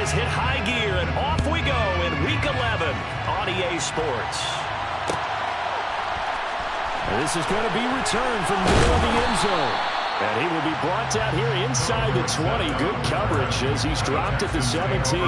has hit high gear, and off we go in Week 11 on EA Sports. And this is going to be returned from the middle of the end zone. And he will be brought down here inside the 20. Good coverage as he's dropped at the 17.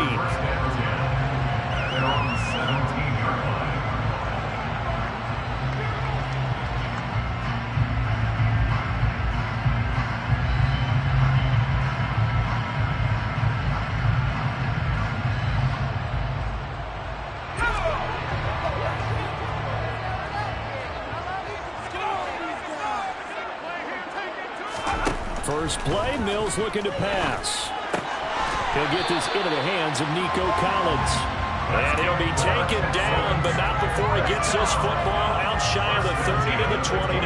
First play, Mills looking to pass. He'll get this into the hands of Nico Collins. And he'll be taken down, but not before he gets this football out shy of the 30 to the 29.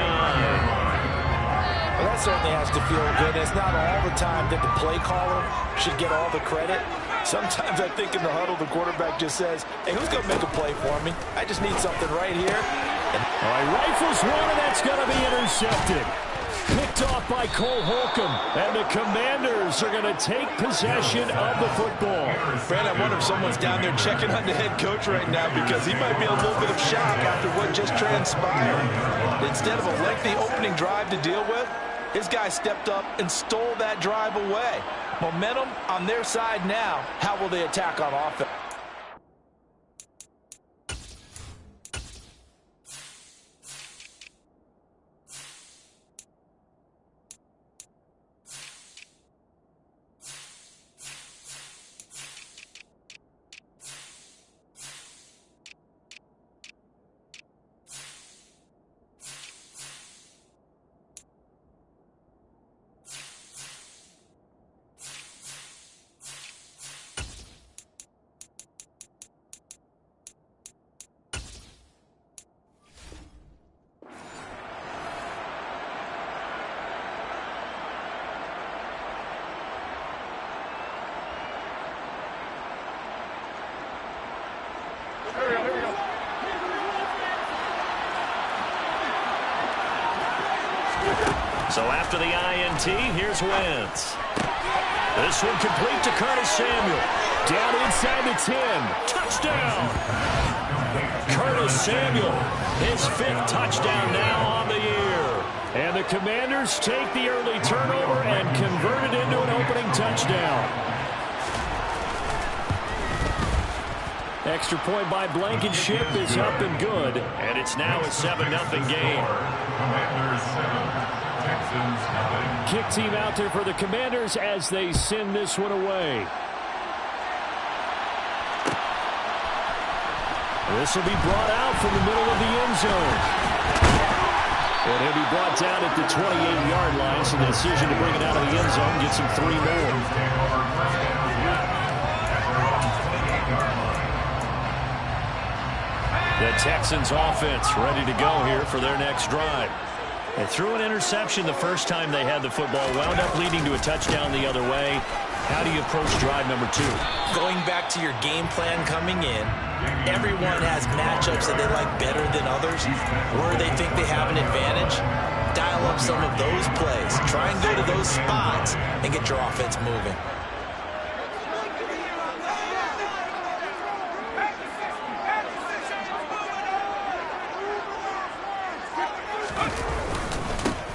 Well, that certainly has to feel good. It's not all the time that the play caller should get all the credit. Sometimes I think in the huddle, the quarterback just says, hey, who's going to make a play for me? I just need something right here. All right, rifles one, and that's going to be intercepted. Picked off by Cole Holcomb, and the Commanders are going to take possession of the football. Fred, I wonder if someone's down there checking on the head coach right now because he might be in a little bit of shock after what just transpired. Instead of a lengthy opening drive to deal with, his guy stepped up and stole that drive away. Momentum on their side now. How will they attack on offense? So after the INT, here's Wentz. This one complete to Curtis Samuel. Down inside the 10. Touchdown! Curtis Samuel, his 5th touchdown now on the year. And the Commanders take the early turnover and convert it into an opening touchdown. Extra point by Blankenship is up and good. And it's now a 7-0 game. Kick team out there for the Commanders as they send this one away. This will be brought out from the middle of the end zone. And he'll be brought down at the 28-yard line, so the decision to bring it out of the end zone gets him 3 more. The Texans offense ready to go here for their next drive. They threw an interception the first time they had the football, wound up leading to a touchdown the other way. How do you approach drive number 2? Going back to your game plan coming in, everyone has matchups that they like better than others, where they think they have an advantage. Dial up some of those plays. Try and go to those spots and get your offense moving.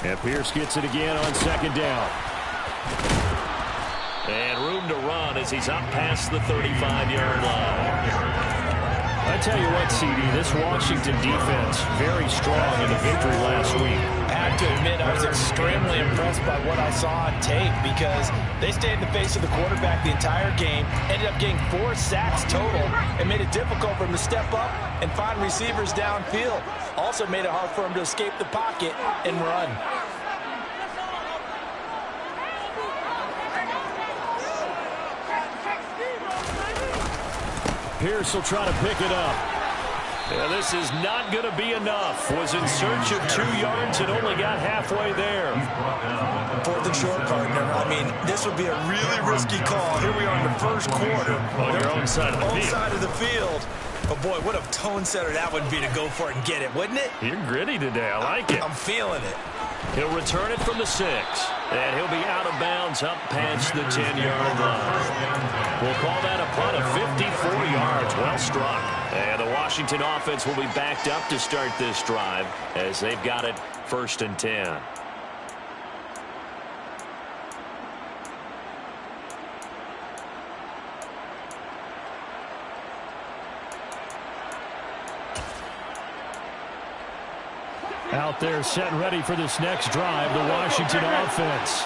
And Pierce gets it again on 2nd down. And room to run as he's up past the 35-yard line. I tell you what, CD, this Washington defense, very strong in the victory last week. I have to admit, I was extremely impressed by what I saw on tape because they stayed in the face of the quarterback the entire game, ended up getting 4 sacks total, and made it difficult for him to step up and find receivers downfield. Also made it hard for him to escape the pocket and run. Pierce will try to pick it up. Yeah, this is not going to be enough. Was in search of 2 yards and only got halfway there. 4th and short, partner. I mean, this would be a really risky call. Here we are in the first quarter. On your own side of the field. Side of the field. But, boy, what a tone setter that would be to go for it and get it, wouldn't it? You're gritty today. I like it. I'm feeling it. He'll return it from the 6. And he'll be out of bounds up past the 10-yard line. We'll call that a punt of 54 yards. Well struck. And the Washington offense will be backed up to start this drive as they've got it 1st and 10. Out there set and ready for this next drive, the Washington offense.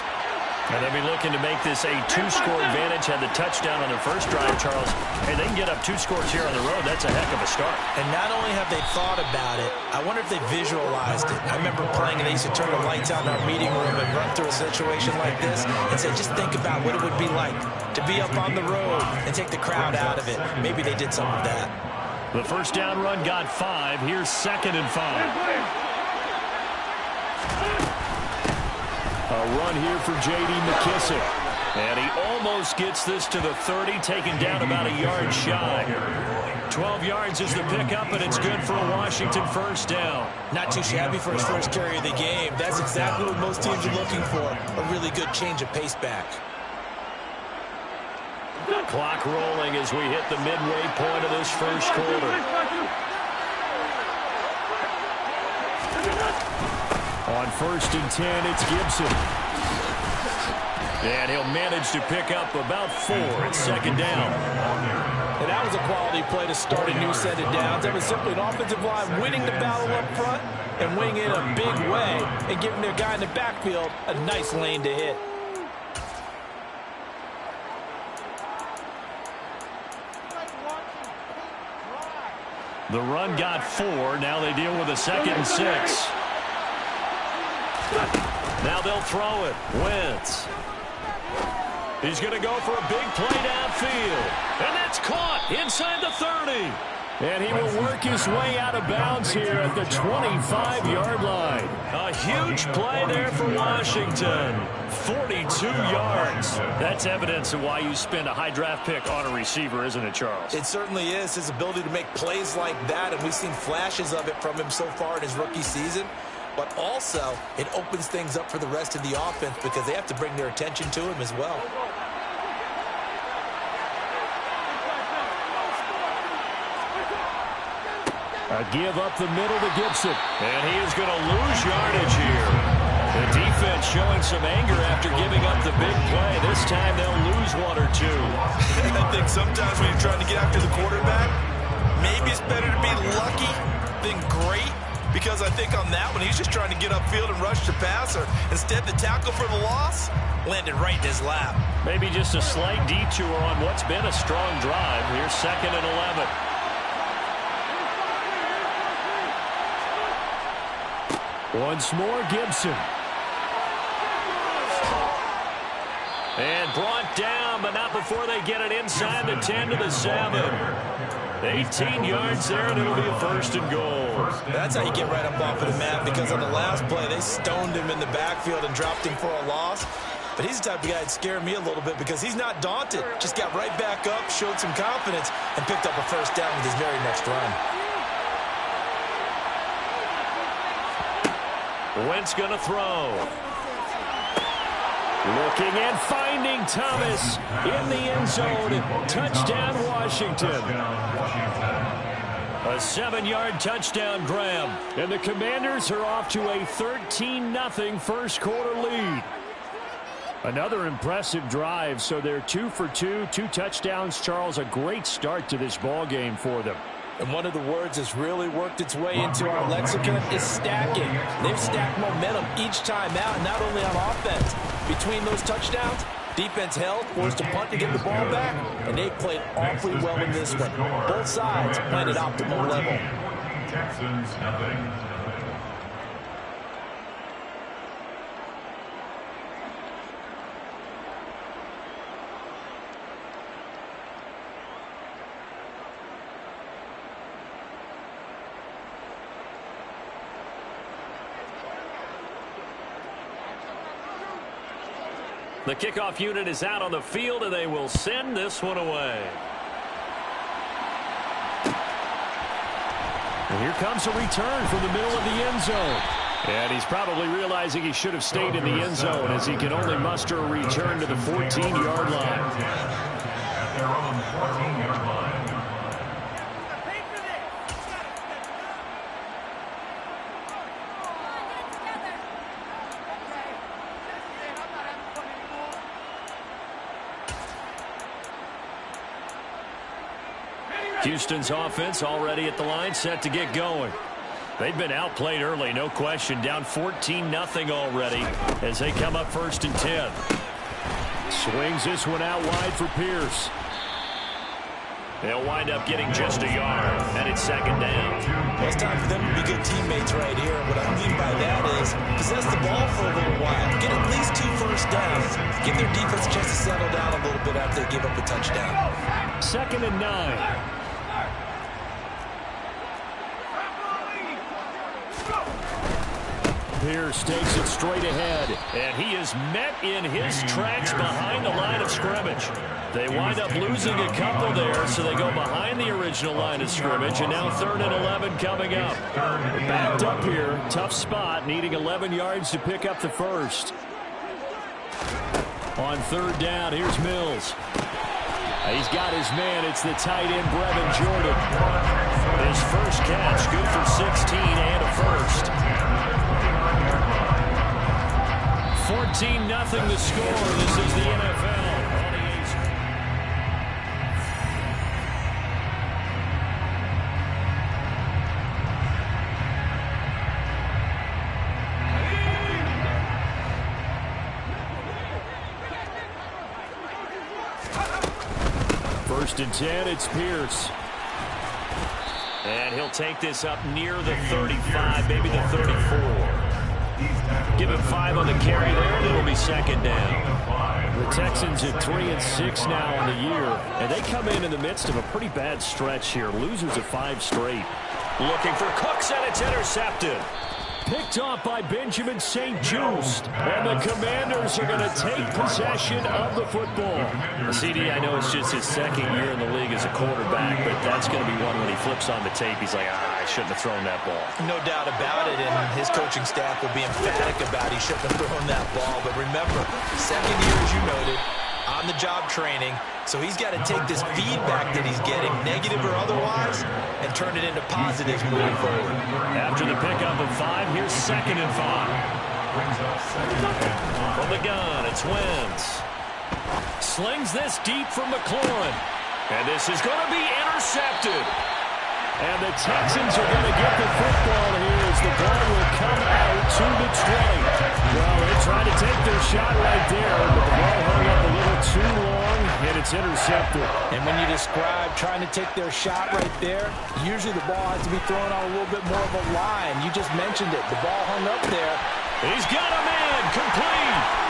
And they'll be looking to make this a 2-score advantage. Had the touchdown on their first drive, Charles. Hey, they can get up 2 scores here on the road. That's a heck of a start. And not only have they thought about it, I wonder if they visualized it. I remember playing and they used to turn the lights out in our meeting room and run through a situation like this and say, just think about what it would be like to be up on the road and take the crowd out of it. Maybe they did some of that. The first down run got 5. Here's 2nd and 5. A run here for J.D. McKissic. And he almost gets this to the 30, taken down about a yard shy. 12 yards is the pickup, and it's good for a Washington first down. Not too shabby for his first carry of the game. That's exactly what most teams are looking for, a really good change of pace back. Clock rolling as we hit the midway point of this first quarter. On 1st and 10, it's Gibson. And he'll manage to pick up about 4. It's 2nd down. And that was a quality play to start a new set of downs. That was simply an offensive line winning the battle up front and winning it in a big way and giving their guy in the backfield a nice lane to hit. The run got 4. Now they deal with a 2nd and 6. Now they'll throw it. Wentz. He's going to go for a big play downfield. And that's caught inside the 30. And he will work his way out of bounds here at the 25-yard line. A huge play there for Washington. 42 yards. That's evidence of why you spend a high draft pick on a receiver, isn't it, Charles? It certainly is. His ability to make plays like that, and we've seen flashes of it from him so far in his rookie season. But also, it opens things up for the rest of the offense because they have to bring their attention to him as well. A give up the middle to Gibson. And he is going to lose yardage here. The defense showing some anger after giving up the big play. This time they'll lose 1 or 2. I think sometimes when you're trying to get after the quarterback, maybe it's better to be lucky than great. Because I think on that one, he's just trying to get upfield and rush the passer. Instead, the tackle for the loss landed right in his lap. Maybe just a slight detour on what's been a strong drive. Here's 2nd and 11. Once more, Gibson. And brought down, but not before they get it inside the 10 to the 7. 18 yards there, and it'll be a 1st and goal. That's how you get right up off of the map, because on the last play, they stoned him in the backfield and dropped him for a loss. But he's the type of guy that scared me a little bit because he's not daunted. Just got right back up, showed some confidence, and picked up a 1st down with his very next run. Wentz going to throw. Looking and finding Thomas in the end zone. Touchdown, Washington. A 7-yard touchdown grab. And the Commanders are off to a 13-0 first quarter lead. Another impressive drive, so they're 2 for 2, 2 touchdowns. Charles, a great start to this ball game for them. And one of the words that's really worked its way into our lexicon is stacking. They've stacked momentum each time out, not only on offense. Between those touchdowns, defense held, forced a punt to get the ball back, and they played awfully well in this one. Both sides playing at optimal level. Texans, nothing. The kickoff unit is out on the field, and they will send this one away. And here comes a return from the middle of the end zone. And he's probably realizing he should have stayed in the end zone as he can only muster a return to the 14-yard line. They're on the 14-yard line. Houston's offense already at the line, set to get going. They've been outplayed early, no question. Down 14-0 already as they come up 1st and 10. Swings this one out wide for Pierce. They'll wind up getting just a yard, and it's 2nd down. Well, it's time for them to be good teammates right here. What I mean by that is possess the ball for a little while. Get at least 2 first downs. Give their defense a chance to settle down a little bit after they give up a touchdown. 2nd and 9. Pierce takes it straight ahead, and he is met in his tracks behind the line of scrimmage. They wind up losing a couple there, so they go behind the original line of scrimmage, and now 3rd and 11 coming up. Backed up here, tough spot, needing 11 yards to pick up the first. On 3rd down, here's Mills. He's got his man. It's the tight end, Brevin Jordan. His first catch, good for 16 and a first. 14-0 the score. This is the NFL. First and 10, it's Pierce. And he'll take this up near the 35, maybe the 34. Give him 5 on the carry there, and it'll be 2nd down. The Texans at 3-6 now on the year, and they come in the midst of a pretty bad stretch here. Losers of 5 straight. Looking for Cooks, and it's intercepted. Picked off by Benjamin St-Juste, and the Commanders are going to take possession of the football. CD, I know it's just his 2nd year in the league as a quarterback, but that's going to be one when he flips on the tape. He's like, I shouldn't have thrown that ball. No doubt about it, and his coaching staff will be emphatic about he shouldn't have thrown that ball. But remember, 2nd year, as you noted, on-the-job training, so he's got to take this feedback that he's getting, negative or otherwise, and turn it into positives moving forward. After the pickup of 5, here's 2nd and 5. From the gun, it's Wentz. Slings this deep from McLaurin. And this is going to be intercepted. And the Texans are going to get the football here as the ball will come out to the 20. Well, they tried to take their shot right there, but the ball hung up a little too long, and it's intercepted. And when you describe trying to take their shot right there, usually the ball has to be thrown on a little bit more of a line. You just mentioned it. The ball hung up there. He's got a man, complete.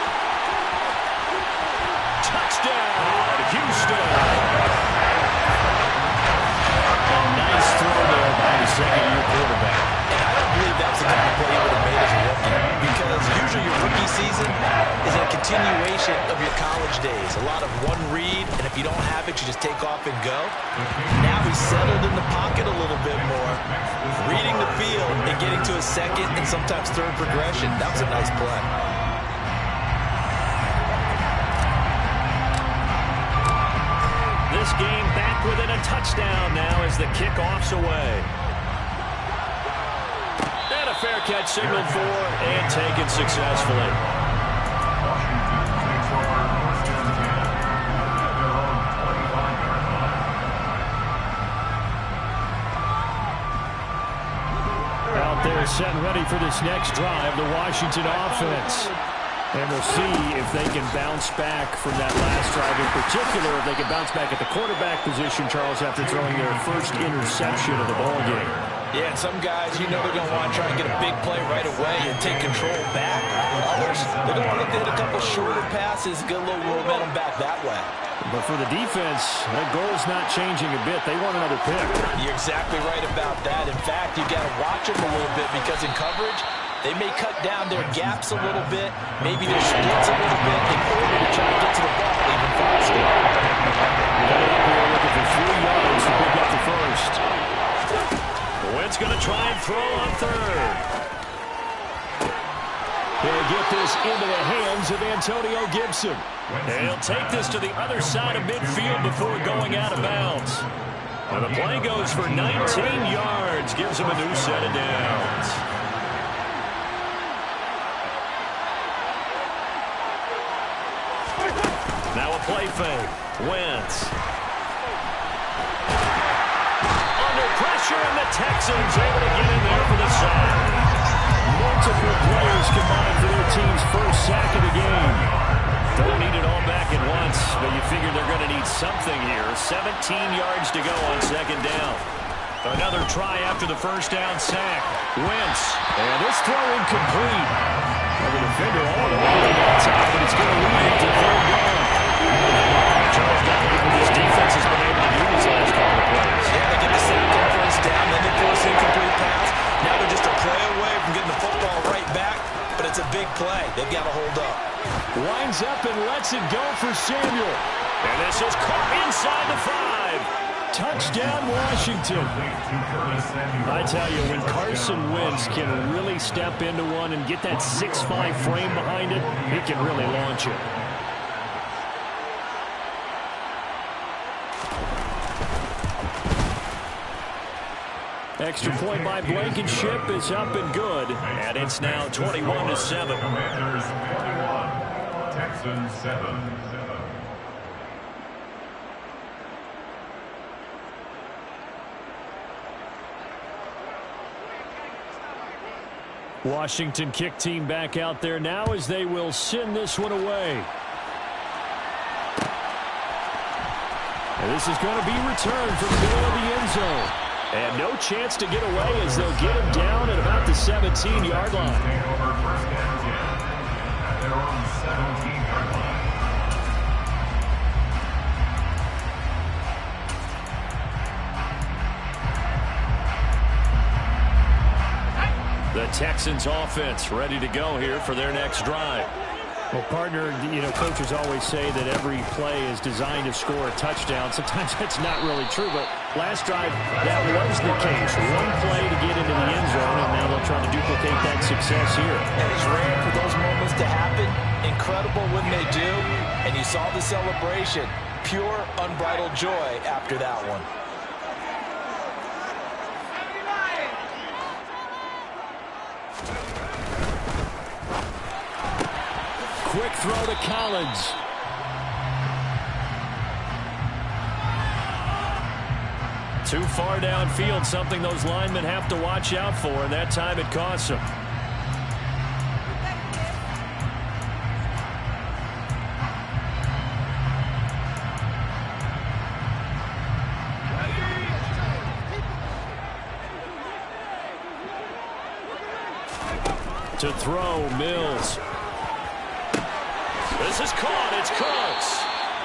Touchdown, Houston. A nice throw there by the 2nd-year quarterback. And I don't believe that's the kind of play he would have made as a rookie, because usually your rookie season is a continuation of your college days. A lot of one read, and if you don't have it, you just take off and go. Now he's settled in the pocket a little bit more, reading the field and getting to a 2nd and sometimes 3rd progression. That was a nice play. This game back within a touchdown now as the kickoff's away. And a fair catch signaled for and taken successfully. Out there set and ready for this next drive, the Washington offense. And we'll see if they can bounce back from that last drive in particular, if they can bounce back at the quarterback position, Charles, after throwing their first interception of the ballgame. Yeah, and some guys, you know they're going to want to try and get a big play right away and take control back. Others, they're going to look to hit a couple shorter passes, get a little momentum back that way. But for the defense, that goal's not changing a bit. They want another pick. You're exactly right about that. In fact, you got to watch them a little bit because in coverage, they may cut down their gaps a little bit, maybe their splits a little bit in order to try to get to the ball even faster. They're up here looking for 3 yards to pick up the first. Wentz going to try and throw on third. He'll get this into the hands of Antonio Gibson. And he'll take this to the other side of midfield before going out of bounds. And the play goes for 19 yards. Gives him a new set of downs. Now a play fake. Wentz. Under pressure, and the Texans able to get in there for the sack. Multiple players combined for their team's first sack of the game. Don't need it all back at once, but you figure they're going to need something here. 17 yards to go on second down. Another try after the first down sack. Wentz, and this throw incomplete. Well, the defender all the way to that top, but it's going to lead to third down. Charles, this defense has been able to do these last couple of plays. Yeah, they get the sack on first down, then they force incomplete pass. Now they're just a play away from getting the football right back, but it's a big play. They've got to hold up. Winds up and lets it go for Samuel. And this is caught inside the 5. Touchdown, Washington. I tell you, when Carson Wentz can really step into one and get that 6'5" frame behind it, he can really launch it. Extra point by Blankenship is up and good, and it's now 21-7. Commanders 21, Texans 7. Washington kick team back out there now as they will send this one away. And this is going to be returned from the middle of the end zone. And no chance to get away as they'll get him down at about the 17-yard line. Take over first and 10 at their own 17-yard line. The Texans offense ready to go here for their next drive. Well, partner, coaches always say that every play is designed to score a touchdown. Sometimes that's not really true, but last drive, that was the case. One play to get into the end zone, and now they'll try to duplicate that success here. And it's rare for those moments to happen. Incredible when they do. And you saw the celebration. Pure, unbridled joy after that one. Quick throw to Collins. Too far downfield, something those linemen have to watch out for, and that time it costs them. To throw, Mills. This is caught. It's Cooks.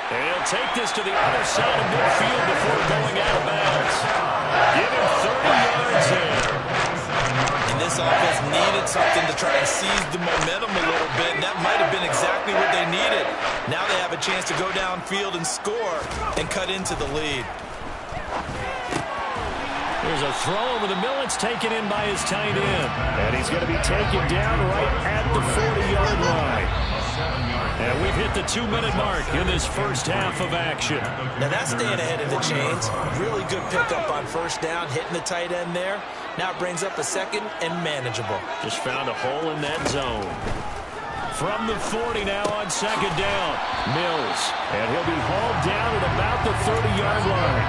And he'll take this to the other side of midfield before going out of bounds. Give him 30 yards there. And this offense needed something to try and seize the momentum a little bit, and that might have been exactly what they needed. Now they have a chance to go downfield and score and cut into the lead. There's a throw over the middle. It's taken in by his tight end. And he's going to be taken down right at the 40-yard line. And we've hit the 2-minute mark in this first half of action. Now that's staying ahead of the chains. Really good pickup on first down, hitting the tight end there. Now it brings up a second and manageable. Just found a hole in that zone. From the 40 now on second down. Mills. And he'll be hauled down at about the 30-yard line.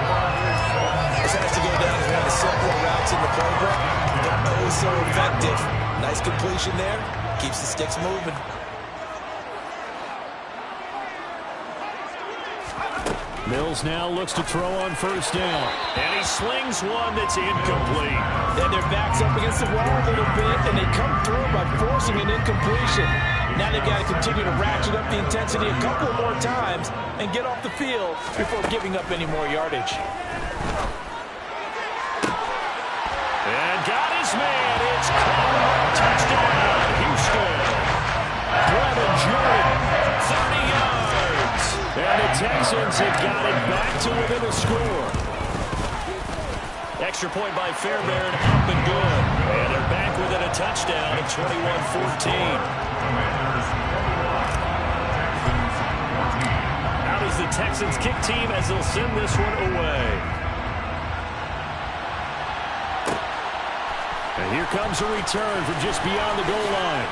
This has to go down as one of the simpler routes in the playbook, but oh so effective. Nice completion there. Keeps the sticks moving. Mills now looks to throw on first down. And he slings one that's incomplete. Then their back's up against the wall a little bit, and they come through by forcing an incompletion. Now they've got to continue to ratchet up the intensity a couple more times and get off the field before giving up any more yardage. And got his man. It's caught. Touchdown, Houston. Brevin Jordan, 30 yards. And the Texans have got it back to within a score. Extra point by Fairbairn, up and good. And they're back within a touchdown at 21-14. Out is the Texans kick team as they'll send this one away. And here comes a return from just beyond the goal line.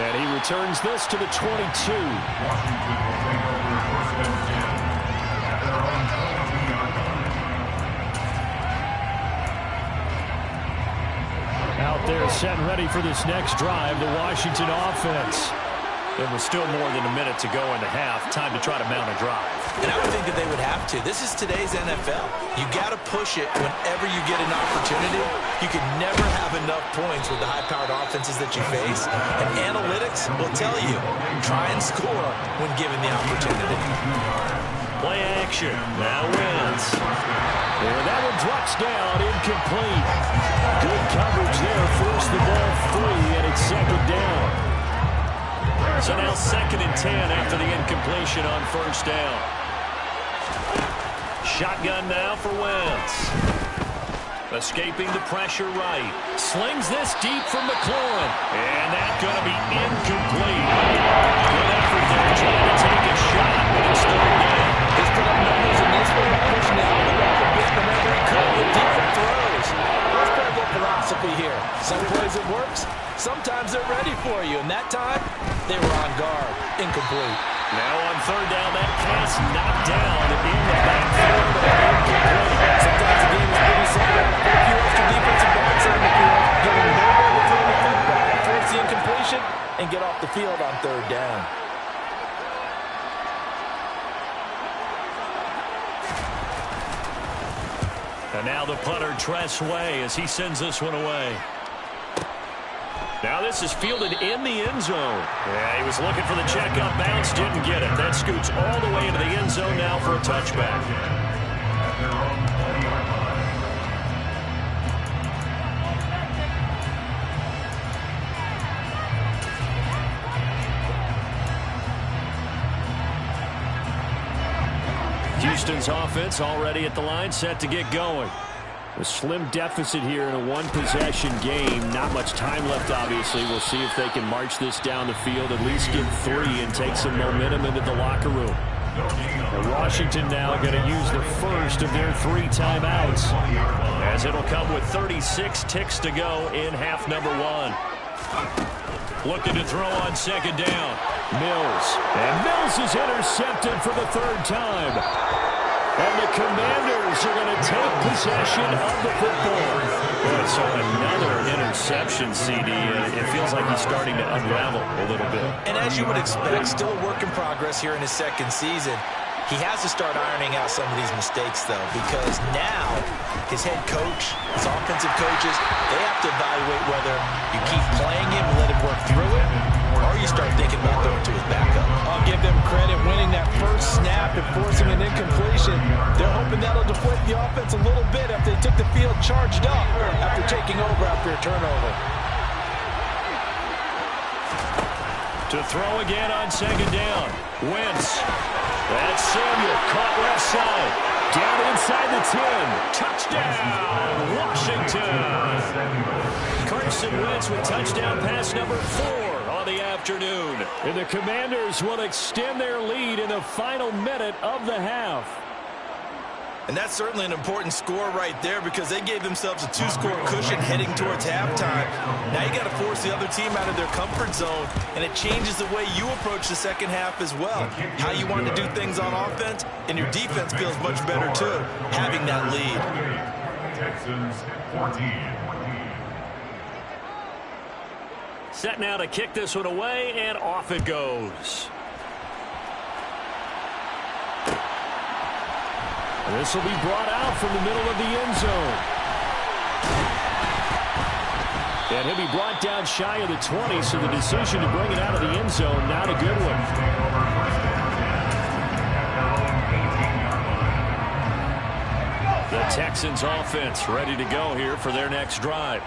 And he returns this to the 22. Washington will take over first and 10 at their own 22-yard line. Out there set and ready for this next drive, the Washington offense. There was still more than a minute to go in the half. Time to try to mount a drive. And I would think that they would have to. This is today's NFL. You got to push it whenever you get an opportunity. You can never have enough points with the high-powered offenses that you face. And analytics will tell you, try and score when given the opportunity. Play action. Now Wentz. And that one drops down, incomplete. Good coverage there, forced the ball free, and it's second down. So now 2nd and 10 after the incompletion on first down. Shotgun now for Wentz. Escaping the pressure right. Slings this deep from McLaurin. And that's going to be incomplete. Good effort there trying to take a shot, but it's third down. He's put up numbers in this one by pushing the helmet off a bit whenever he could with deeper throws. That's part of their philosophy here. Some plays it works. Sometimes they're ready for you. And that time, they were on guard. Incomplete. Now on third down, that pass knocked down in the backfield. Incomplete. Sometimes the game is pretty simple. Put a few extra defensive backs on the field. Give them no more to throw the football. Force the incompletion and get off the field on third down. And now the punter, Tress Way, as he sends this one away. Now this is fielded in the end zone. Yeah, he was looking for the checkup bounce, didn't get it. That scoots all the way into the end zone now for a touchback. Houston's offense already at the line, set to get going. A slim deficit here in a one-possession game. Not much time left, obviously. We'll see if they can march this down the field, at least get 3 and take some momentum into the locker room. And Washington now going to use the first of their 3 timeouts, as it'll come with 36 ticks to go in half number 1. Looking to throw on second down. Mills. And Mills is intercepted for the 3rd time. And the Commanders are going to take possession of the football. Boy, so another interception, CD. It feels like he's starting to unravel a little bit. And as you would expect, still a work in progress here in his 2nd season. He has to start ironing out some of these mistakes, though, because now his head coach, his offensive coaches, they have to evaluate whether you keep playing him and let him work through it, or you start thinking about throwing to his backup. I'll give them credit winning that first snap and forcing an incompletion. They're hoping that'll deflate the offense a little bit after they took the field charged up after taking over after a turnover. To throw again on second down. Wentz. That's Samuel, caught left side. Down inside the 10. Touchdown, Washington. Carson Wentz with touchdown pass number 4 on the afternoon. And the Commanders will extend their lead in the final minute of the half. And that's certainly an important score right there because they gave themselves a 2-score cushion heading towards halftime. Now you got to force the other team out of their comfort zone, and it changes the way you approach the second half as well. How you want to do things on offense, and your defense feels much better too, having that lead. Texans 14. Set now to kick this one away, and off it goes. This will be brought out from the middle of the end zone. And he'll be brought down shy of the 20, so the decision to bring it out of the end zone, not a good one. The Texans offense ready to go here for their next drive.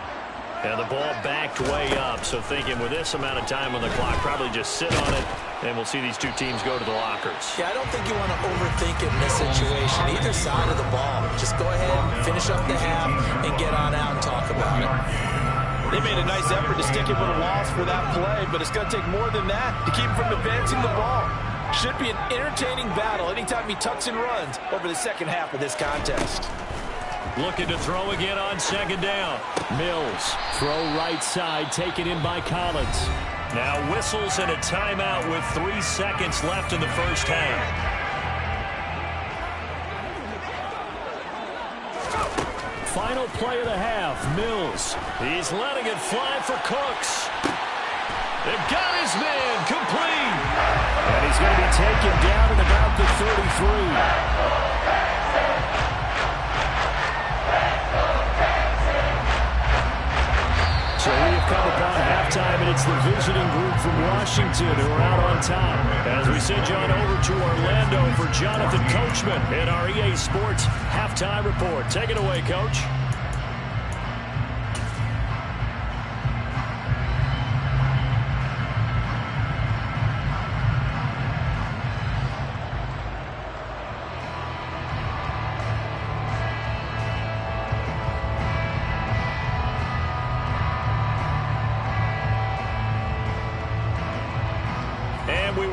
And the ball backed way up, so thinking with this amount of time on the clock, probably just sit on it, and we'll see these two teams go to the lockers. Yeah, I don't think you want to overthink it in this situation. Either side of the ball. Just go ahead, finish up the half, and get on out and talk about it. They made a nice effort to stick him with a loss for that play, but it's going to take more than that to keep him from advancing the ball. Should be an entertaining battle anytime he tucks and runs over the second half of this contest. Looking to throw again on second down. Mills, throw right side, taken in by Collins. Now whistles and a timeout with 3 seconds left in the first half. Final play of the half, Mills. He's letting it fly for Cooks. They've got his man complete. And he's going to be taken down at about the 33. So we have come upon halftime, and it's the visiting group from Washington who are out on top. As we send you on over to Orlando for Jonathan Coachman in our EA Sports Halftime Report. Take it away, Coach.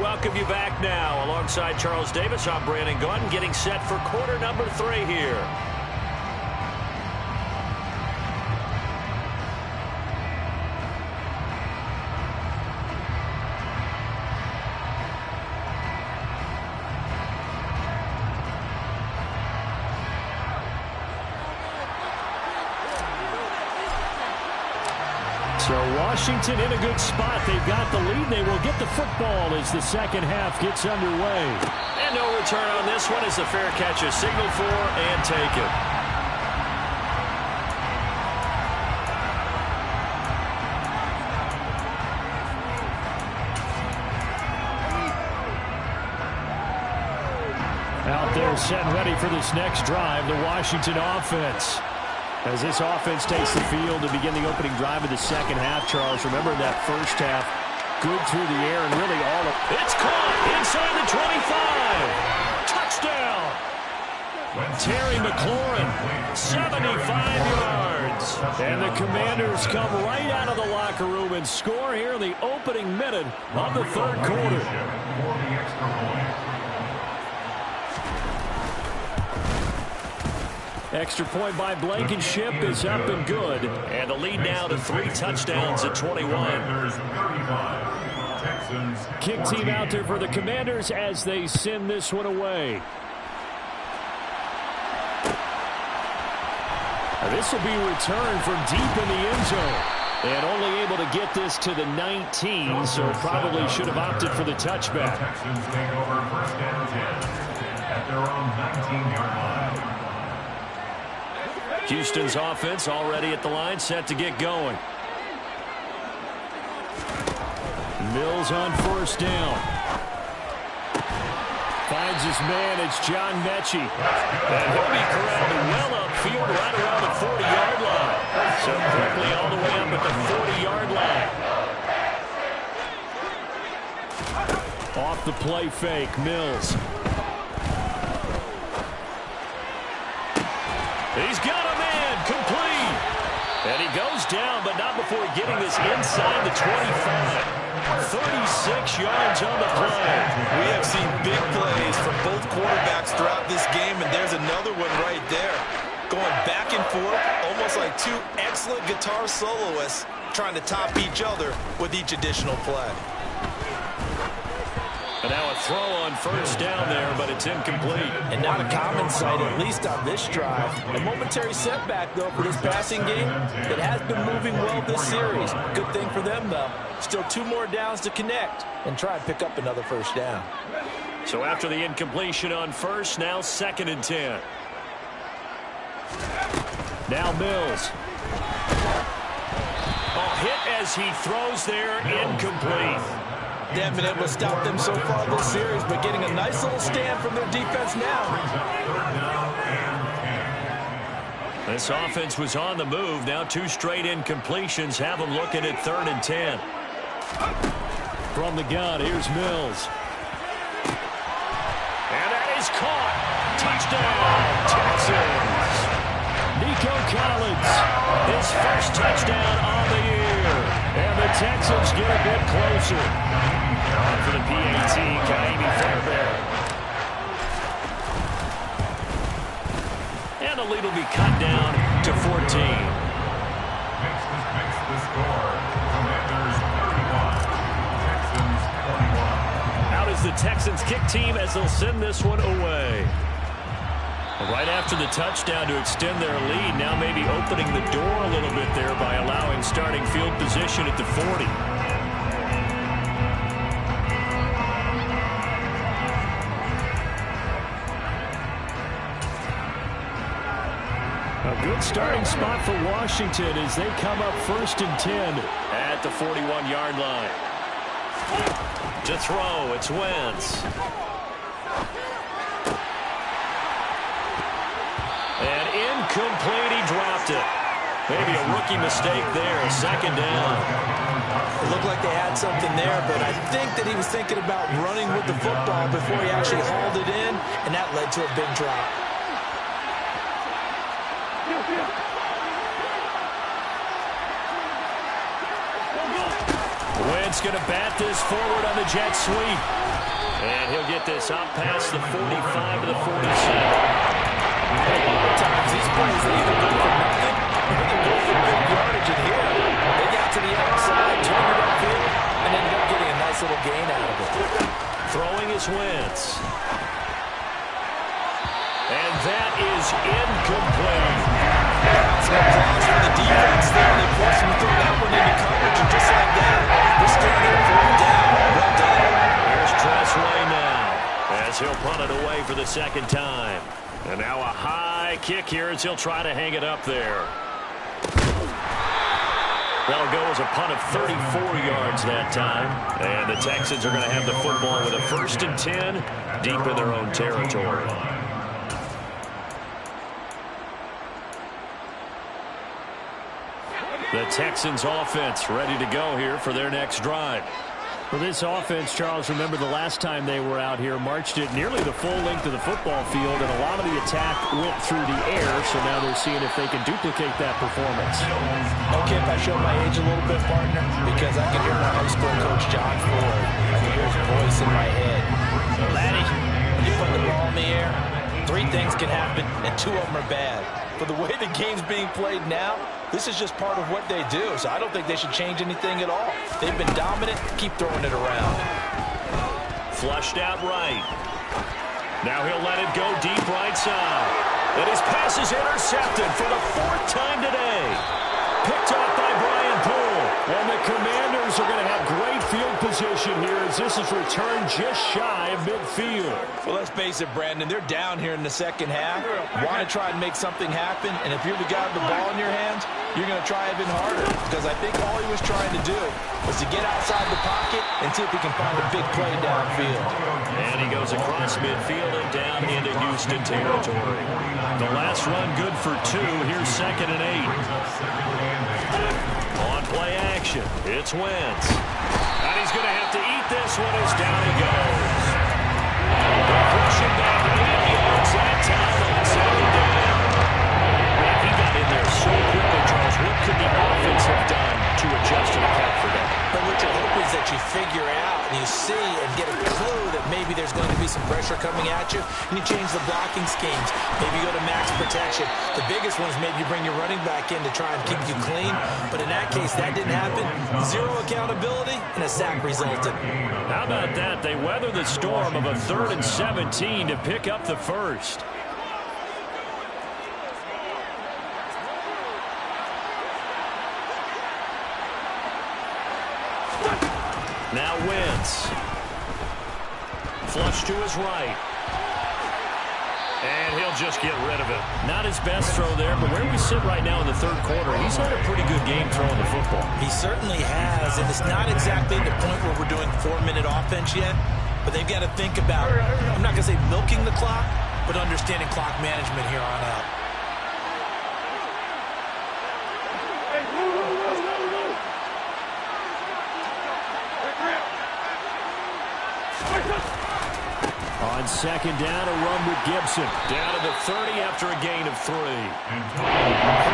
Welcome you back now. Alongside Charles Davis, I'm Brandon Gaudin, getting set for quarter number 3 here. So Washington in a good spot. They've got the lead. They will get the football as the second half gets underway. And no return on this one as the fair catch is signaled for and taken. Out there set and ready for this next drive, the Washington offense. As this offense takes the field to begin the opening drive of the second half, Charles, remember in that first half, good through the air and really all of it. It's caught inside the 25. Touchdown. Terry McLaurin, 75 yards. And the Commanders come right out of the locker room and score here in the opening minute of the third quarter. Extra point by Blankenship is up and good. And the lead now to 3 touchdowns at 21. Kick team out there for the Commanders as they send this one away. This will be returned from deep in the end zone. And only able to get this to the 19, so probably should have opted for the touchback. Texans take over first and 10 at their own 19-yard line. Houston's offense already at the line, set to get going. Mills on first down. Finds his man, it's John Mechie. And he'll be corralled well upfield right around the 40-yard line. So quickly all the way up at the 40-yard line. Off the play fake, Mills. He's got a man, complete. And he goes down, but not before getting this inside the 25. 36 yards on the play. We have seen big plays from both quarterbacks throughout this game, and there's another one right there. Going back and forth, almost like two excellent guitar soloists trying to top each other with each additional play. And now a throw on first down there, but it's incomplete. And not a common sight, at least on this drive. A momentary setback, though, for this passing game. It has been moving well this series. Good thing for them, though. Still 2 more downs to connect and try and pick up another first down. So after the incompletion on first, now 2nd and 10. Now Mills. Hit as he throws there, incomplete. They haven't been able to stop them so far this series, but getting a nice little stand from their defense now. This offense was on the move. Now 2 straight incompletions have them looking at 3rd and 10. From the gun, here's Mills. And that is caught. Touchdown, Texans. Nico Collins, his first touchdown on the year. And the Texans get a bit closer. On for the PAT, Ka'imi Fairbairn. And the lead will be cut down to 14. Makes the score. Commanders 31. Texans 21. Out is the Texans kick team as they'll send this one away. Right after the touchdown to extend their lead, now maybe opening the door a little bit there by allowing starting field position at the 40. A good starting spot for Washington as they come up 1st and 10 at the 41-yard line. To throw, it's Wentz. And incomplete, he dropped it. Maybe a rookie mistake there, a 2nd down. It looked like they had something there, but I think that he was thinking about running with the football before he actually hauled it in, and that led to a big drop. Wentz going to bat this forward on the jet sweep. And he'll get this up past the 45 to the 47. A lot of times these plays, they either go for nothing or they go for big yardage. And here, they got to the outside, turned it upfield, and ended up getting a nice little gain out of it. Throwing is Wentz. And that is incomplete. Some applause for the defense there. They forced him to throw that one into coverage, and just like that, they're still going to throw it down. Well done. Here's Tressway now as he'll punt it away for the 2nd time. And now a high kick here as he'll try to hang it up there. That'll go as a punt of 34 yards that time. And the Texans are going to have the football with a 1st and 10 deep in their own territory. The Texans offense ready to go here for their next drive. Well, this offense, Charles, remember the last time they were out here, marched it nearly the full length of the football field, and a lot of the attack went through the air, so now they're seeing if they can duplicate that performance. Okay, if I show my age a little bit, partner, because I can hear my high school coach, John Ford. I can hear his voice in my head. Laddie, when you put the ball in the air, 3 things can happen, and 2 of them are bad. But the way the game's being played now, this is just part of what they do, so I don't think they should change anything at all. They've been dominant. Keep throwing it around. Flushed out right. Now he'll let it go deep right side. And his pass is intercepted for the 4th time today. Picked off by Brian Poole. And the Commanders are going to have great field position here as this is returned just shy of midfield. Well, let's face it, Brandon, they're down here in the 2nd half. Want to try and make something happen, and if you're the guy with the ball in your hands, you're going to try even harder, because I think all he was trying to do was to get outside the pocket and see if he can find a big play downfield. And he goes across midfield and down into Houston territory. The last run good for 2. Here's 2nd and 8. On play action, it's Wentz. And he's going to have to eat this one as down he goes. Pushing back 8 yards that time on 2nd down. Man, he got in there so quickly, Charles. What could the offense have done to adjust to the count for that? But what you hope is that you figure out and you see and get a clue that maybe there's going to be some pressure coming at you, and you change the blocking schemes. Maybe you go to max protection. The biggest one is maybe you bring your running back in to try and keep you clean. But in that case, that didn't happen. 0 accountability, and a sack resulted. How about that? They weather the storm of a 3rd and 17 to pick up the 1st. Now Wentz. Flush to his right. And he'll just get rid of it. Not his best throw there, but where we sit right now in the 3rd quarter, he's had a pretty good game throwing the football. He certainly has, and it's not exactly the point where we're doing 4-minute offense yet, but they've got to think about, I'm not going to say milking the clock, but understanding clock management here on out. On second down, a run with Gibson. Down to the 30 after a gain of 3. Pretty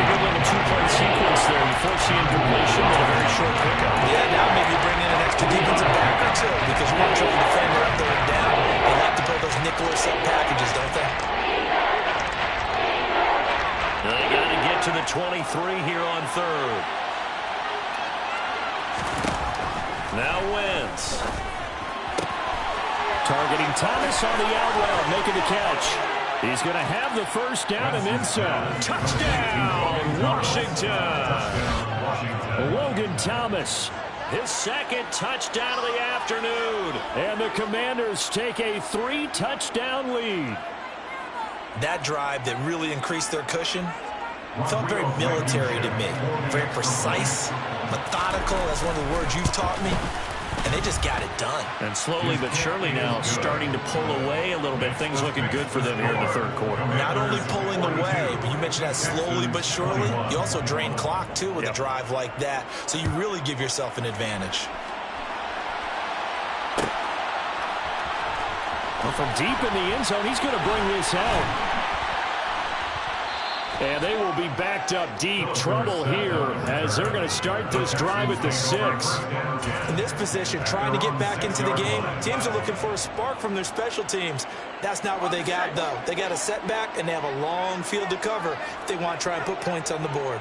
good little two-point sequence there. You force the incompletion with a very short pickup. Yeah, now maybe bring in an extra defensive back or two because you want to try to defend up there and down. They like to play those nickel or set packages, don't they? They got to get to the 23 here on third. Now Wentz. Targeting Thomas on the out route, making the catch. He's going to have the first down and then some. Touchdown, Washington. Logan Thomas, His second touchdown of the afternoon. and the Commanders take a 3-touchdown lead. That drive that really increased their cushion felt very military to me. Very precise, methodical. That's one of the words you've taught me. And they just got it done. And slowly but surely now starting to pull away a little bit. Things looking good for them here in the third quarter. Not only pulling away, but you mentioned that slowly but surely. You also drain clock, too, with a drive like that. So you really give yourself an advantage. Well, from deep in the end zone, he's going to bring this out. And they will be backed up deep. Trouble here as they're going to start this drive at the 6. In this position, trying to get back into the game, teams are looking for a spark from their special teams. That's not what they got, though. They got a setback, and they have a long field to cover if they want to try and put points on the board.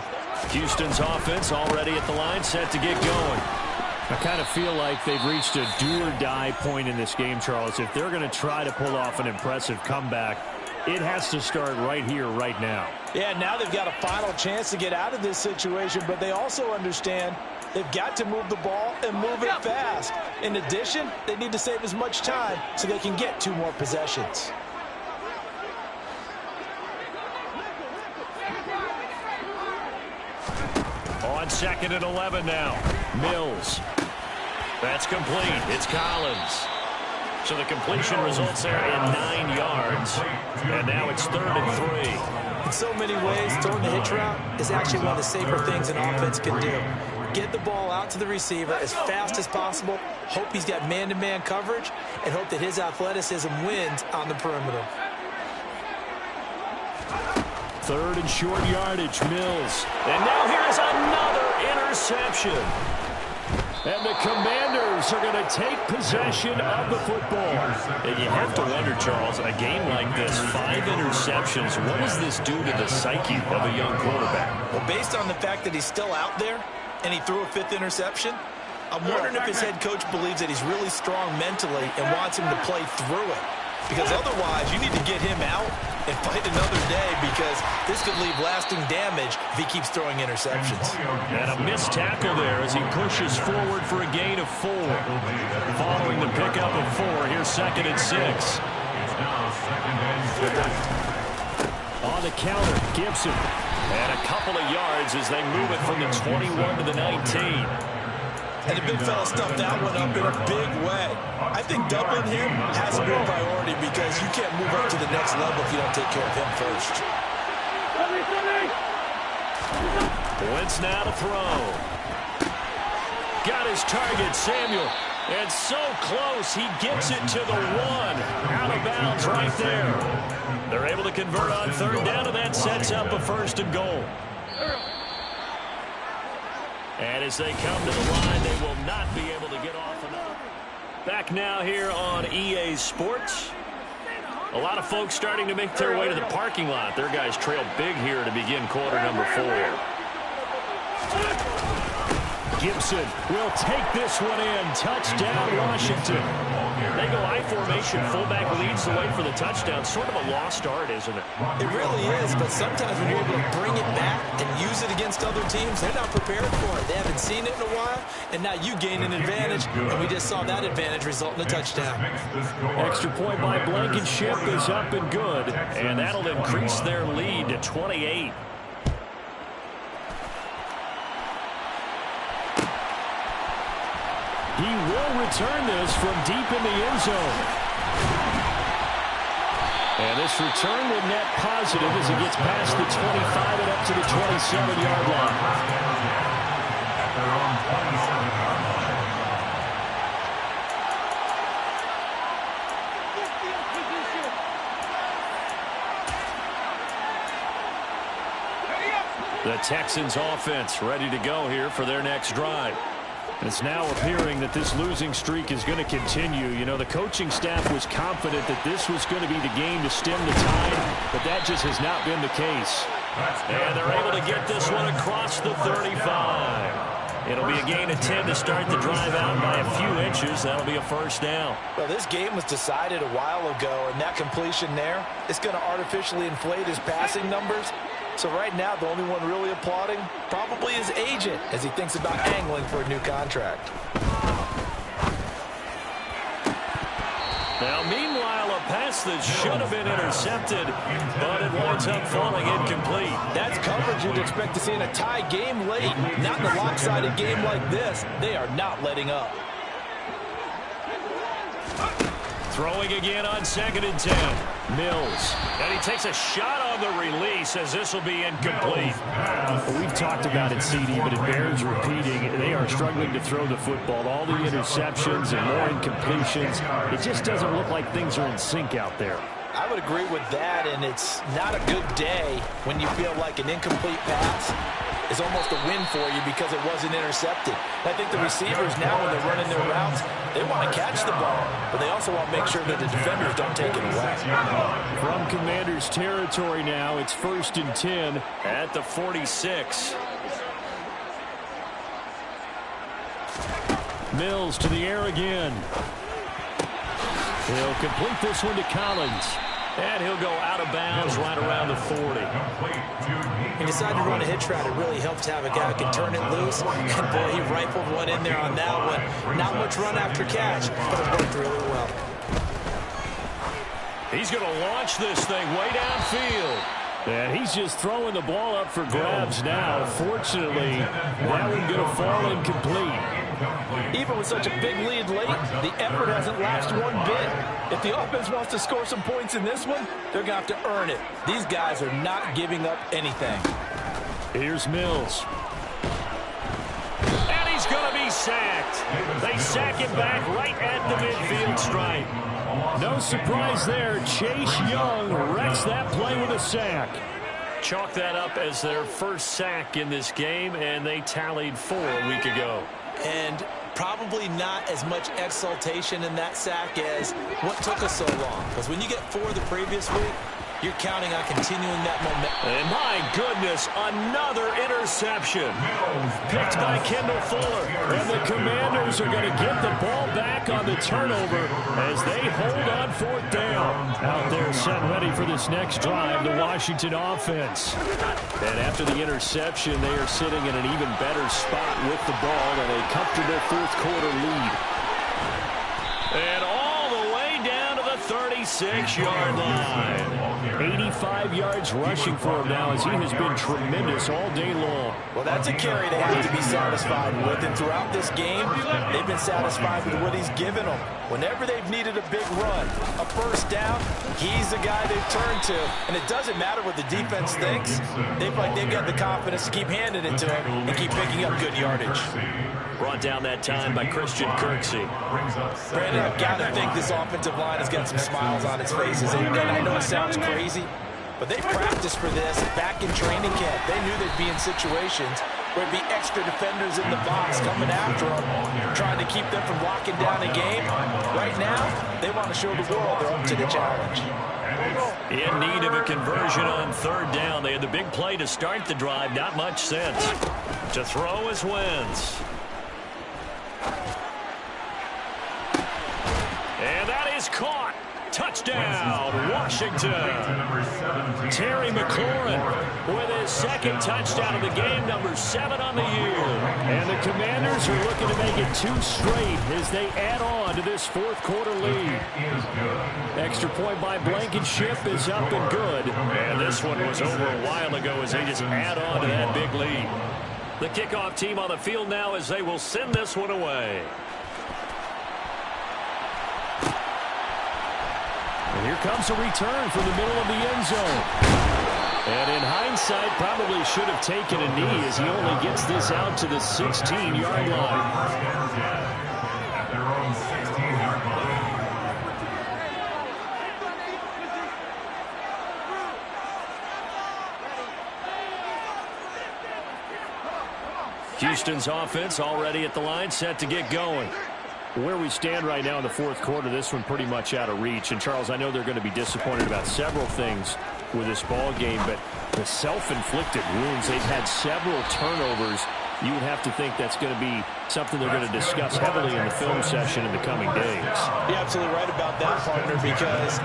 Houston's offense already at the line, set to get going. I kind of feel like they've reached a do-or-die point in this game, Charles. If they're going to try to pull off an impressive comeback, it has to start right here, right now. Yeah, now they've got a final chance to get out of this situation, but they also understand they've got to move the ball and move it fast. In addition, they need to save as much time so they can get 2 more possessions. On second and 11 now. Mills. That's complete. It's Collins. So the completion results there in 9 yards. And now it's 3rd and 3. In so many ways, throwing the hitch route is actually one of the safer things an offense can do. Get the ball out to the receiver as fast as possible, hope he's got man-to-man coverage, and hope that his athleticism wins on the perimeter. 3rd and short yardage, Mills. And now here's another interception. And the Commanders are going to take possession of the football. And you have to wonder, Charles, a game like this, 5 interceptions, what does this do to the psyche of a young quarterback? Well, based on the fact that he's still out there and he threw a 5th interception, I'm wondering if his head coach believes that he's really strong mentally and wants him to play through it. Because otherwise, you need to get him out and fight another day because this could leave lasting damage if he keeps throwing interceptions. And a missed tackle there as he pushes forward for a gain of 4. Following the pickup of 4, here's 2nd and 6. On the counter, Gibson. And a couple of yards as they move it from the 21 to the 19. And the big fella stuffed that one up in a big way. I think doubling him has to be a priority because you can't move up to the next level if you don't take care of him first. Wentz now to throw. Got his target, Samuel. And so close, he gets it to the 1. Out of bounds right there. They're able to convert on 3rd down, and that sets up a 1st and goal. And as they come to the line, they will not be able to get off enough. Back now here on EA Sports. A lot of folks starting to make their way to the parking lot. Their guys trail big here to begin quarter number 4. Gibson will take this one in. Touchdown, Washington. They go I formation. Fullback leads the way for the touchdown. Sort of a lost art, isn't it? It really is, but sometimes when you're able to bring it back and use it against other teams, they're not prepared for it. They haven't seen it in a while, and now you gain an advantage, and we just saw that advantage result in a touchdown. Extra point by Blankenship is up and good. And that'll increase their lead to 28. He will return this from deep in the end zone. And this return will net positive as he gets past the 25 and up to the 27-yard line. The Texans offense ready to go here for their next drive. It's now appearing that this losing streak is going to continue. You know, the coaching staff was confident that this was going to be the game to stem the tide, but that just has not been the case. And they're able to get this one across the 35. It'll be a gain of 10 to start the drive out by a few inches. That'll be a first down. Well, this game was decided a while ago, and that completion there is going to artificially inflate his passing numbers. So right now, the only one really applauding probably his agent as he thinks about angling for a new contract. Now, meanwhile, a pass that should have been intercepted, but it winds up falling incomplete. That's coverage you'd expect to see in a tie game late. Not in a lopsided game like this. They are not letting up. Throwing again on 2nd and 10. Mills. And he takes a shot on the release as this will be incomplete. Well, we've talked about it, CD, but it bears repeating. They are struggling to throw the football. All the interceptions and more incompletions. It just doesn't look like things are in sync out there. I would agree with that, and it's not a good day when you feel like an incomplete pass is almost a win for you because it wasn't intercepted. I think the receivers now, when they're running their routes, they want to catch the ball, but they also want to make sure that the defenders don't take it away. From Commanders territory now, it's 1st and 10 at the 46. Mills to the air again. He'll complete this one to Collins. And he'll go out of bounds right around the 40. He decided to run a hitch route. It really helps to have a guy who can turn it loose. And boy, he rifled one in there on that one. Not much run after catch, but it worked really well. He's going to launch this thing way downfield. And he's just throwing the ball up for grabs now. Fortunately, that one going to fall incomplete. Even with such a big lead late, the effort hasn't lasted one bit. If the offense wants to score some points in this one, they're going to have to earn it. These guys are not giving up anything. Here's Mills. And he's going to be sacked. They sack him back right at the midfield stripe. No surprise there. Chase Young wrecks that play with a sack. Chalk that up as their first sack in this game, and they tallied 4 a week ago. And probably not as much exultation in that sack as what took us so long. Because when you get 4 the previous week, you're counting on continuing that momentum. And my goodness, another interception. Picked by Kendall Fuller. And the Commanders are going to get the ball back on the turnover as they hold on 4th down. Out there set ready for this next drive, the Washington offense. And after the interception, they are sitting in an even better spot with the ball and a comfortable 4th quarter lead. And all the way down to the 36-yard line. 85 yards rushing for him now as he has been tremendous all day long. Well, that's a carry they have to be satisfied with. And throughout this game, they've been satisfied with what he's given them. Whenever they've needed a big run, a first down, he's the guy they've turned to. And it doesn't matter what the defense thinks. They've got the confidence to keep handing it to him and keep picking up good yardage. Brought down that time by Christian Kirksey. Brandon, I've got to think this offensive line has got some smiles on its faces. And I know it sounds crazy, but they practiced for this back in training camp. They knew they'd be in situations where it'd be extra defenders in the box coming after them, trying to keep them from locking down a game. Right now, they want to show the world they're up to the challenge. In need of a conversion on 3rd down. They had the big play to start the drive. Not much sense. To throw is Wentz. And that is caught. Touchdown, Washington. Terry McLaurin with his 2nd touchdown of the game, number 7 on the year. And the Commanders are looking to make it 2 straight as they add on to this 4th quarter lead. Extra point by Blankenship is up and good. And this one was over a while ago as they just add on to that big lead. The kickoff team on the field now as they will send this one away. And here comes a return from the middle of the end zone. And in hindsight, probably should have taken a knee as he only gets this out to the 16-yard line. Houston's offense already at the line, set to get going. Where we stand right now in the fourth quarter, this one pretty much out of reach. And, Charles, I know they're going to be disappointed about several things with this ball game, but the self-inflicted wounds, they've had several turnovers. You would have to think that's going to be something they're going to discuss heavily in the film session in the coming days. You're absolutely right about that, partner, because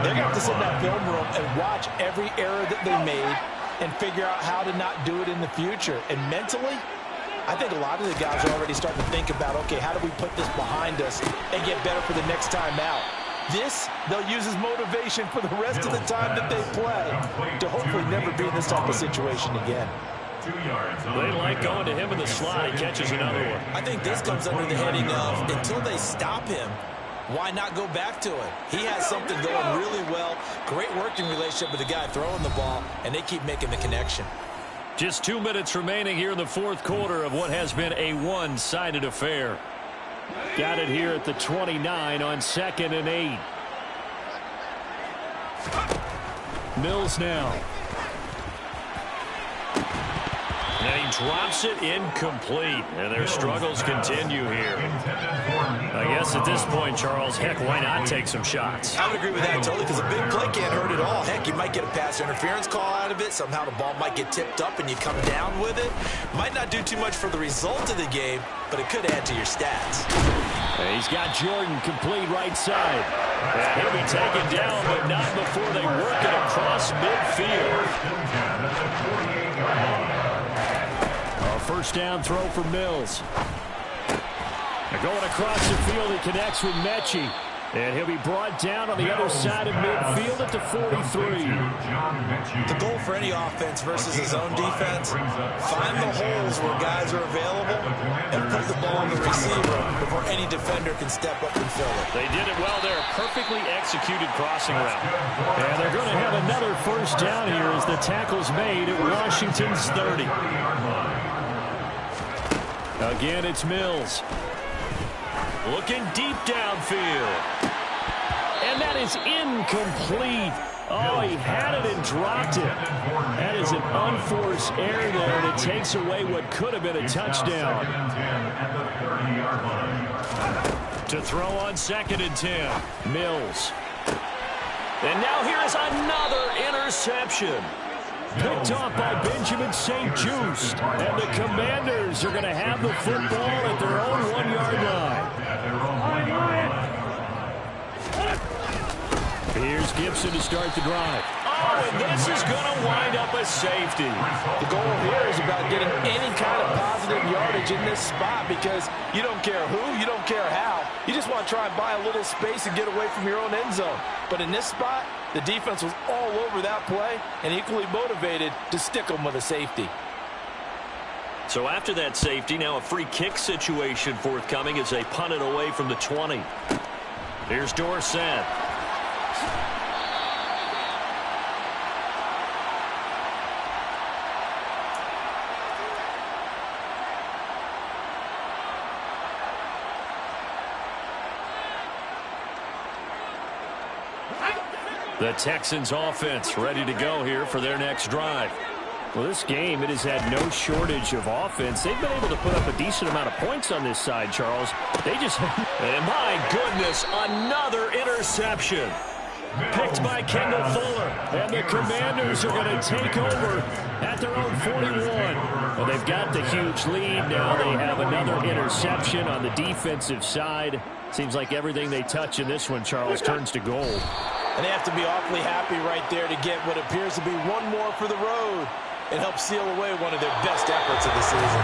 they're going to have to sit in that film room and watch every error that they made and figure out how to not do it in the future. And mentally, I think a lot of the guys are already starting to think about, okay, how do we put this behind us and get better for the next time out? This, they'll use as motivation for the rest of the time that they play to hopefully never be in this type of situation again. They like going to him in the slot. He catches another one. I think this comes under the heading of, until they stop him, why not go back to it? He has something going really well. Great working relationship with the guy throwing the ball, and they keep making the connection. Just 2 minutes remaining here in the fourth quarter of what has been a one-sided affair. Got it here at the 29 on 2nd and 8. Mills now. And he drops it incomplete. And their struggles continue here. I guess at this point, Charles, heck, why not take some shots? I would agree with that totally, because a big play can't hurt at all. Heck, you might get a pass interference call out of it. Somehow the ball might get tipped up and you come down with it. Might not do too much for the result of the game, but it could add to your stats. And he's got Jordan complete right side. And he'll be taken down, but not before they work it across midfield. First down throw for Mills. They're going across the field. He connects with Mechie. And he'll be brought down on the other side of midfield at the 43. The goal for any offense versus his own defense, find the holes where guys are available and put the ball on the receiver before any defender can step up and fill it. They did it well there. Perfectly executed crossing route. And they're going to have another first down here as the tackle's made at Washington's 30. Again, it's Mills. Looking deep downfield. And that is incomplete. Oh, he had it and dropped it. That is an unforced error there, and it takes away what could have been a touchdown. To throw on 2nd and 10. Mills. And now here's another interception. Picked off by Benjamin St-Juste. And the Commanders are going to have the football at their own 1-yard line. Here's Gibson to start the drive. Oh, and this is going to wind up a safety. The goal here is about getting any kind of positive yardage in this spot, because you don't care who, you don't care how. You just want to try and buy a little space and get away from your own end zone. But in this spot, the defense was all over that play and equally motivated to stick them with a safety. So after that safety, now a free kick situation forthcoming as they punt it away from the 20. Here's Dorsett. The Texans offense ready to go here for their next drive. Well, this game, it has had no shortage of offense. They've been able to put up a decent amount of points on this side, Charles. They just... And my goodness, another interception. Picked by Kendall Fuller. And the Commanders are going to take over at their own 41. Well, they've got the huge lead. Now they have another interception on the defensive side. Seems like everything they touch in this one, Charles, turns to gold. And they have to be awfully happy right there to get what appears to be one more for the road and help seal away one of their best efforts of the season.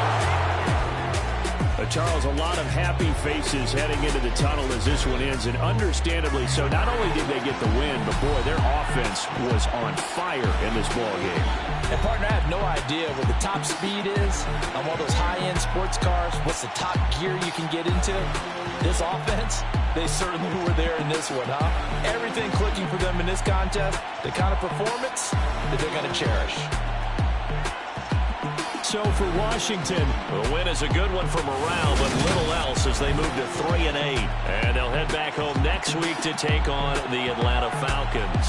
Charles, a lot of happy faces heading into the tunnel as this one ends, and understandably so. Not only did they get the win, but boy, their offense was on fire in this ball game. And partner, I have no idea what the top speed is on all those high-end sports cars. What's the top gear you can get into? This offense, they certainly were there in this one, huh? Everything clicking for them in this contest, the kind of performance that they're going to cherish. So for Washington, the win is a good one for morale, but little else as they move to 3-8. And they'll head back home next week to take on the Atlanta Falcons.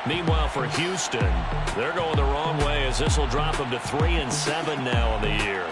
Meanwhile, for Houston, they're going the wrong way as this will drop them to 3-7 now on the year.